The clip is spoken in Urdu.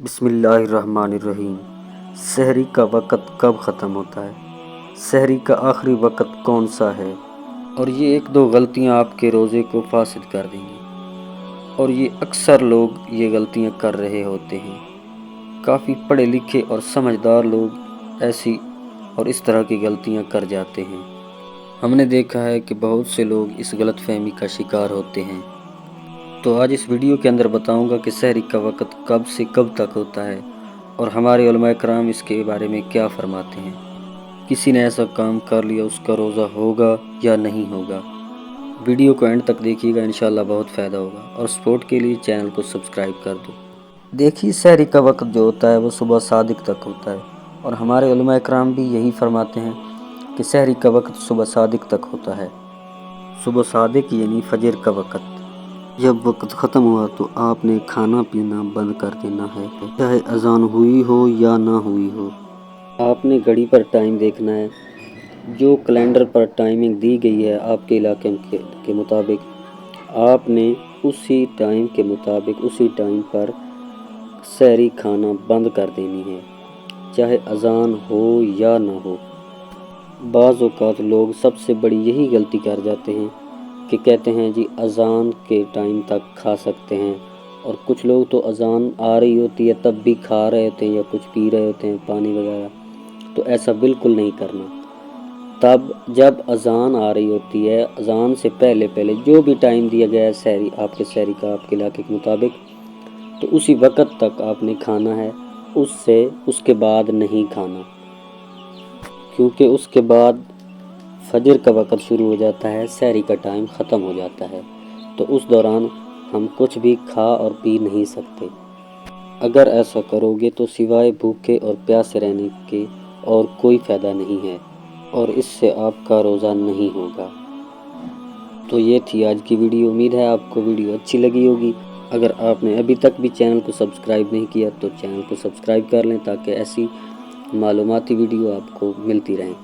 بسم اللہ الرحمن الرحیم۔ سحری کا وقت کب ختم ہوتا ہے؟ سحری کا آخری وقت کون سا ہے؟ اور یہ ایک دو غلطیاں آپ کے روزے کو فاسد کر دیں گی، اور یہ اکثر لوگ یہ غلطیاں کر رہے ہوتے ہیں۔ کافی پڑھے لکھے اور سمجھدار لوگ ایسی اور اس طرح کی غلطیاں کر جاتے ہیں۔ ہم نے دیکھا ہے کہ بہت سے لوگ اس غلط فہمی کا شکار ہوتے ہیں۔ تو آج اس ویڈیو کے اندر بتاؤں گا کہ سحری کا وقت کب سے کب تک ہوتا ہے اور ہمارے علماء کرام اس کے بارے میں کیا فرماتے ہیں۔ کسی نے ایسا کام کر لیا اس کا روزہ ہوگا یا نہیں ہوگا؟ ویڈیو کو اینڈ تک دیکھیے گا، انشاءاللہ بہت فائدہ ہوگا، اور سپورٹ کے لیے چینل کو سبسکرائب کر دو۔ دیکھیے، سحری کا وقت جو ہوتا ہے وہ صبح صادق تک ہوتا ہے، اور ہمارے علماء کرام بھی یہی فرماتے ہیں کہ سحری کا وقت صبح صادق تک ہوتا ہے۔ صبح صادق یعنی فجر کا وقت۔ جب وقت ختم ہوا تو آپ نے کھانا پینا بند کر دینا ہے، چاہے اذان ہوئی ہو یا نہ ہوئی ہو۔ آپ نے گھڑی پر ٹائم دیکھنا ہے، جو کیلنڈر پر ٹائمنگ دی گئی ہے آپ کے علاقے کے مطابق آپ نے اسی ٹائم کے مطابق اسی ٹائم پر سحری کھانا بند کر دینی ہے، چاہے اذان ہو یا نہ ہو۔ بعض اوقات لوگ سب سے بڑی یہی غلطی کر جاتے ہیں کہ کہتے ہیں جی اذان کے ٹائم تک کھا سکتے ہیں، اور کچھ لوگ تو اذان آ رہی ہوتی ہے تب بھی کھا رہے ہوتے ہیں یا کچھ پی رہے ہوتے ہیں، پانی وغیرہ۔ تو ایسا بالکل نہیں کرنا۔ تب جب اذان آ رہی ہوتی ہے، اذان سے پہلے جو بھی ٹائم دیا گیا ہے سحری آپ کے سحری کا آپ کے علاقے کے مطابق، تو اسی وقت تک آپ نے کھانا ہے، اس کے بعد نہیں کھانا، کیونکہ اس کے بعد فجر کا وقت شروع ہو جاتا ہے، سحری کا ٹائم ختم ہو جاتا ہے، تو اس دوران ہم کچھ بھی کھا اور پی نہیں سکتے۔ اگر ایسا کرو گے تو سوائے بھوکے اور پیاسے رہنے کے اور کوئی فائدہ نہیں ہے، اور اس سے آپ کا روزہ نہیں ہوگا۔ تو یہ تھی آج کی ویڈیو، امید ہے آپ کو ویڈیو اچھی لگی ہوگی۔ اگر آپ نے ابھی تک بھی چینل کو سبسکرائب نہیں کیا تو چینل کو سبسکرائب کر لیں تاکہ ایسی معلوماتی ویڈیو آپ کو ملتی رہیں۔